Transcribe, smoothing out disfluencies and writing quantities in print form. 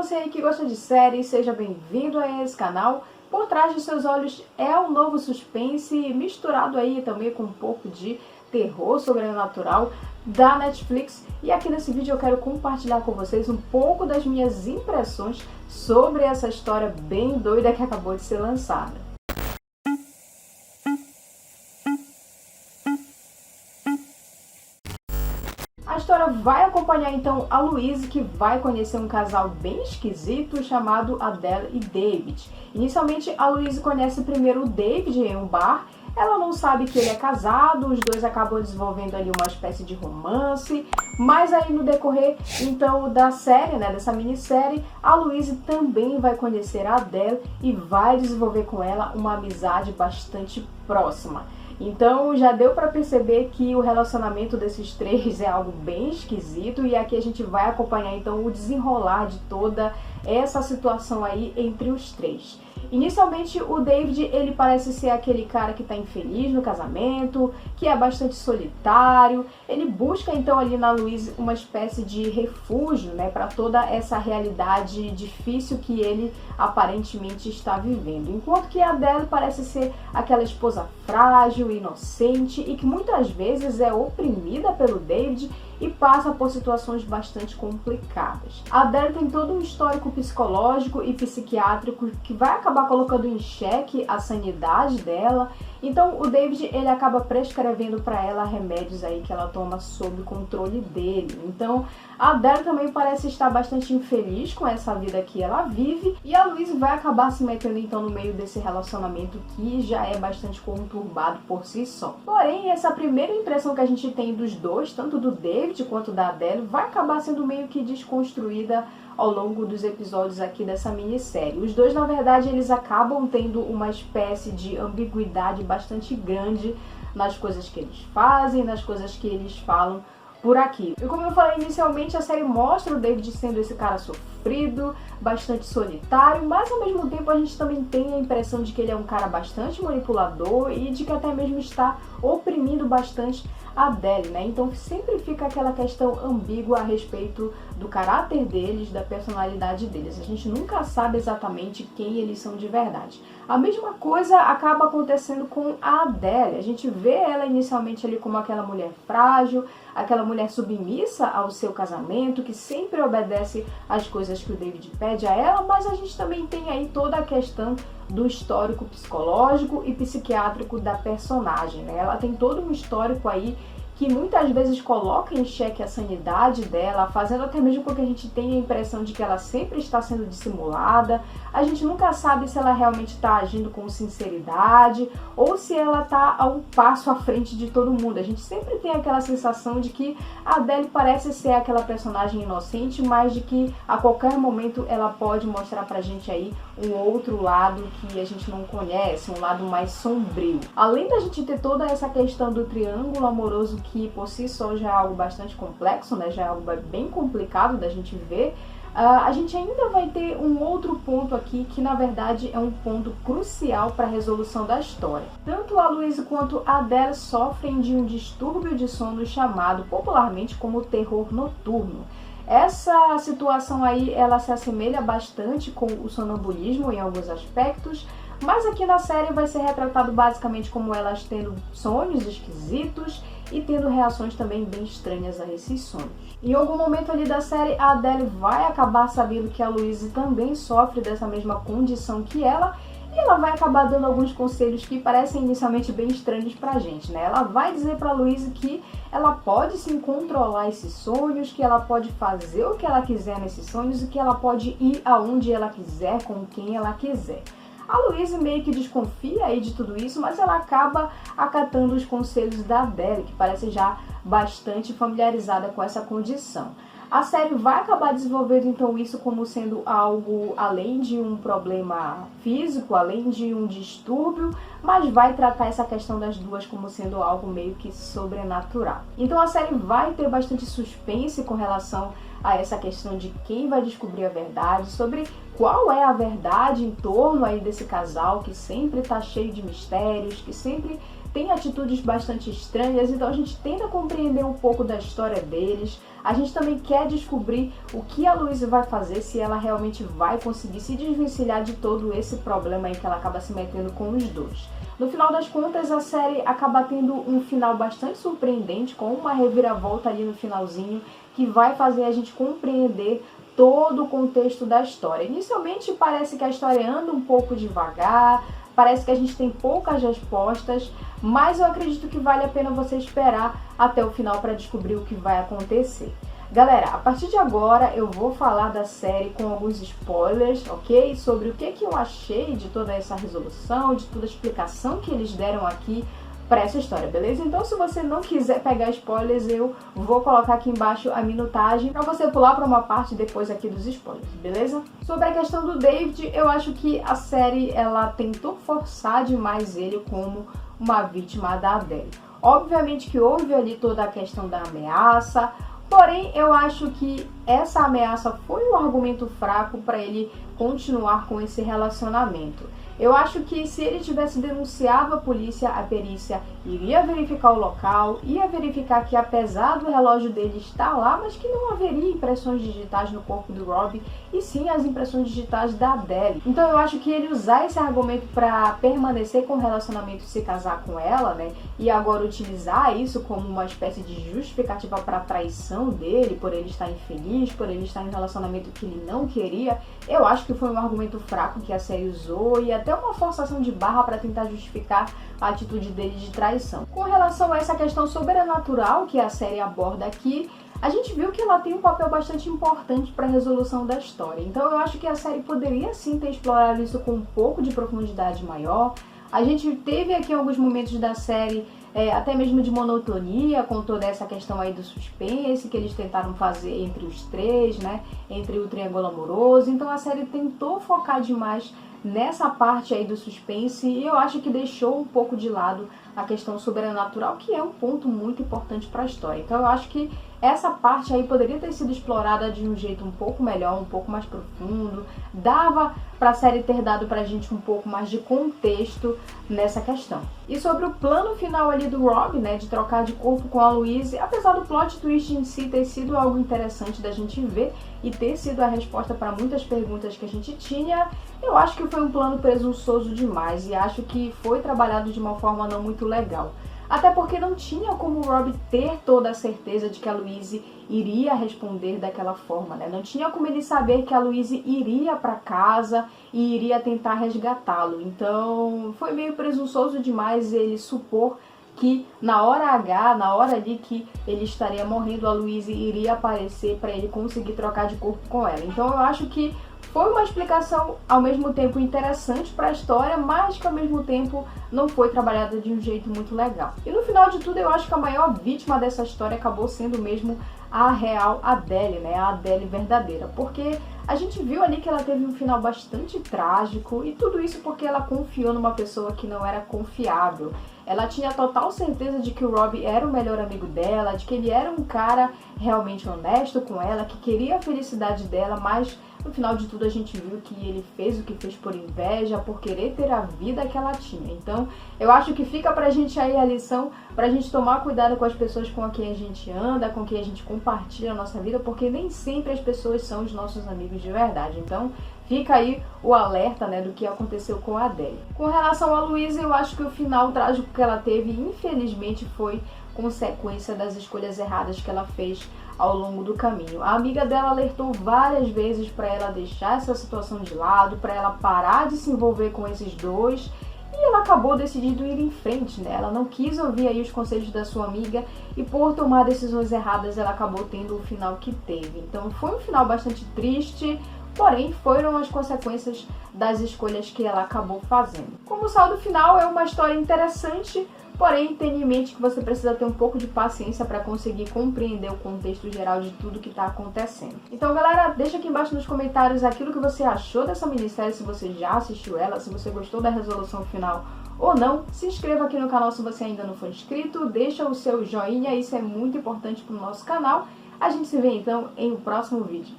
você aí que gosta de séries, seja bem-vindo a esse canal. Por trás de seus olhos é um novo suspense misturado aí também com um pouco de terror sobrenatural da Netflix. E aqui nesse vídeo eu quero compartilhar com vocês um pouco das minhas impressões sobre essa história bem doida que acabou de ser lançada. A história vai acompanhar então a Louise, que vai conhecer um casal bem esquisito chamado Adele e David. Inicialmente a Louise conhece primeiro o David em um bar. Ela não sabe que ele é casado, os dois acabam desenvolvendo ali uma espécie de romance, mas aí no decorrer então da série, dessa minissérie, a Louise também vai conhecer a Adele e vai desenvolver com ela uma amizade bastante próxima. Então já deu para perceber que o relacionamento desses três é algo bem esquisito, e aqui a gente vai acompanhar então o desenrolar de toda essa situação aí entre os três. Inicialmente o David, ele parece ser aquele cara que está infeliz no casamento, que é bastante solitário. Ele busca então ali na Louise uma espécie de refúgio, para toda essa realidade difícil que ele aparentemente está vivendo. Enquanto que a Adele parece ser aquela esposa frágil, inocente e que muitas vezes é oprimida pelo David e passa por situações bastante complicadas. A Adele tem todo um histórico psicológico e psiquiátrico que vai acabar colocando em xeque a sanidade dela. Então o David, ele acaba prescrevendo para ela remédios aí que ela toma sob controle dele. Então a Adele também parece estar bastante infeliz com essa vida que ela vive, e a Louise vai acabar se metendo então no meio desse relacionamento que já é bastante conturbado por si só. Porém, essa primeira impressão que a gente tem dos dois, tanto do David quanto da Adele, vai acabar sendo meio que desconstruída ao longo dos episódios aqui dessa minissérie. Os dois, na verdade, eles acabam tendo uma espécie de ambiguidade bastante grande nas coisas que eles fazem, nas coisas que eles falam por aqui. E como eu falei inicialmente, a série mostra o David sendo esse cara sofrido, bastante solitário, mas ao mesmo tempo a gente também tem a impressão de que ele é um cara bastante manipulador e de que até mesmo está oprimindo bastante a Adele, Então sempre fica aquela questão ambígua a respeito do caráter deles, da personalidade deles. A gente nunca sabe exatamente quem eles são de verdade. A mesma coisa acaba acontecendo com a Adele. A gente vê ela inicialmente ali como aquela mulher frágil, aquela mulher submissa ao seu casamento, que sempre obedece às coisas que o David pede a ela, mas a gente também tem aí toda a questão do histórico psicológico e psiquiátrico da personagem, Ela tem todo um histórico aí que muitas vezes coloca em xeque a sanidade dela, fazendo até mesmo com que a gente tenha a impressão de que ela sempre está sendo dissimulada. A gente nunca sabe se ela realmente está agindo com sinceridade ou se ela está a um passo à frente de todo mundo. A gente sempre tem aquela sensação de que a Adele parece ser aquela personagem inocente, mas de que a qualquer momento ela pode mostrar pra gente aí um outro lado que a gente não conhece, um lado mais sombrio. Além da gente ter toda essa questão do triângulo amoroso, que por si só já é algo bastante complexo, já é algo bem complicado da gente ver, a gente ainda vai ter um outro ponto aqui que na verdade é um ponto crucial para a resolução da história. Tanto a Louise quanto a Adele sofrem de um distúrbio de sono chamado popularmente como terror noturno. Essa situação aí, ela se assemelha bastante com o sonambulismo em alguns aspectos, mas aqui na série vai ser retratado basicamente como elas tendo sonhos esquisitos e tendo reações também bem estranhas a esses sonhos. Em algum momento ali da série, a Adele vai acabar sabendo que a Louise também sofre dessa mesma condição que ela, e ela vai acabar dando alguns conselhos que parecem inicialmente bem estranhos pra gente, Ela vai dizer pra Louise que ela pode sim controlar esses sonhos, que ela pode fazer o que ela quiser nesses sonhos e que ela pode ir aonde ela quiser, com quem ela quiser. A Louise meio que desconfia aí de tudo isso, mas ela acaba acatando os conselhos da Adele, que parece já bastante familiarizada com essa condição. A série vai acabar desenvolvendo então isso como sendo algo além de um problema físico, além de um distúrbio, mas vai tratar essa questão das duas como sendo algo meio que sobrenatural. Então a série vai ter bastante suspense com relação a essa questão de quem vai descobrir a verdade, sobre qual é a verdade em torno aí desse casal que sempre tá cheio de mistérios, que sempre tem atitudes bastante estranhas. Então a gente tenta compreender um pouco da história deles, A gente também quer descobrir o que a Louise vai fazer, se ela realmente vai conseguir se desvencilhar de todo esse problema aí que ela acaba se metendo com os dois. No final das contas, a série acaba tendo um final bastante surpreendente, com uma reviravolta ali no finalzinho, que vai fazer a gente compreender todo o contexto da história. Inicialmente parece que a história anda um pouco devagar, parece que a gente tem poucas respostas, mas eu acredito que vale a pena você esperar até o final para descobrir o que vai acontecer. Galera, a partir de agora eu vou falar da série com alguns spoilers, ok? Sobre o que eu achei de toda essa resolução, de toda a explicação que eles deram aqui para essa história, beleza? Então, se você não quiser pegar spoilers, eu vou colocar aqui embaixo a minutagem para você pular para uma parte depois aqui dos spoilers, beleza? Sobre a questão do David, eu acho que a série ela tentou forçar demais ele como uma vítima da Adele. Obviamente que houve ali toda a questão da ameaça, porém eu acho que essa ameaça foi um argumento fraco para ele continuar com esse relacionamento. Eu acho que se ele tivesse denunciado a polícia, a perícia iria verificar o local, ia verificar que apesar do relógio dele estar lá, mas que não haveria impressões digitais no corpo do Rob, e sim as impressões digitais da Adele. Então eu acho que ele usar esse argumento para permanecer com o relacionamento e se casar com ela, né, e agora utilizar isso como uma espécie de justificativa para a traição dele, por ele estar infeliz, por ele estar em um relacionamento que ele não queria, eu acho que foi um argumento fraco que a série usou e até uma forçação de barra para tentar justificar a atitude dele de traição. Com relação a essa questão sobrenatural que a série aborda aqui, a gente viu que ela tem um papel bastante importante para a resolução da história. Então eu acho que a série poderia sim ter explorado isso com um pouco de profundidade maior. A gente teve aqui alguns momentos da série até mesmo de monotonia, com toda essa questão aí do suspense que eles tentaram fazer entre os três, né, entre o triângulo amoroso. Então a série tentou focar demais nessa parte aí do suspense e eu acho que deixou um pouco de lado a questão sobrenatural, que é um ponto muito importante para a história. Então eu acho que essa parte aí poderia ter sido explorada de um jeito um pouco melhor, um pouco mais profundo. Dava para a série ter dado pra gente um pouco mais de contexto nessa questão. E sobre o plano final ali do Rob, né, de trocar de corpo com a Louise, apesar do plot twist em si ter sido algo interessante da gente ver e ter sido a resposta para muitas perguntas que a gente tinha, eu acho que foi um plano presunçoso demais e acho que foi trabalhado de uma forma não muito legal. Até porque não tinha como o Rob ter toda a certeza de que a Louise iria responder daquela forma, né? Não tinha como ele saber que a Louise iria para casa e iria tentar resgatá-lo. Então foi meio presunçoso demais ele supor que na hora H, na hora ali que ele estaria morrendo, a Louise iria aparecer para ele conseguir trocar de corpo com ela. Então eu acho que foi uma explicação ao mesmo tempo interessante para a história, mas que ao mesmo tempo não foi trabalhada de um jeito muito legal. E no final de tudo eu acho que a maior vítima dessa história acabou sendo mesmo a real Adele, né? A Adele verdadeira, porque a gente viu ali que ela teve um final bastante trágico e tudo isso porque ela confiou numa pessoa que não era confiável. Ela tinha total certeza de que o Rob era o melhor amigo dela, de que ele era um cara realmente honesto com ela, que queria a felicidade dela, mas no final de tudo a gente viu que ele fez o que fez por inveja, por querer ter a vida que ela tinha. Então eu acho que fica pra gente aí a lição, pra gente tomar cuidado com as pessoas com quem a gente anda, com quem a gente compartilha a nossa vida, porque nem sempre as pessoas são os nossos amigos de verdade. Então fica aí o alerta, né, do que aconteceu com a Adele. Com relação a Louise, eu acho que o final trágico que ela teve, infelizmente, foi consequência das escolhas erradas que ela fez ao longo do caminho. A amiga dela alertou várias vezes para ela deixar essa situação de lado, para ela parar de se envolver com esses dois, e ela acabou decidindo ir em frente, né? Ela não quis ouvir aí os conselhos da sua amiga e por tomar decisões erradas ela acabou tendo o final que teve. Então foi um final bastante triste, porém foram as consequências das escolhas que ela acabou fazendo. Como saldo final, é uma história interessante, porém tenha em mente que você precisa ter um pouco de paciência para conseguir compreender o contexto geral de tudo que está acontecendo. Então galera, deixa aqui embaixo nos comentários aquilo que você achou dessa minissérie, se você já assistiu ela, se você gostou da resolução final ou não. Se inscreva aqui no canal se você ainda não for inscrito, deixa o seu joinha, isso é muito importante para o nosso canal. A gente se vê então em um próximo vídeo.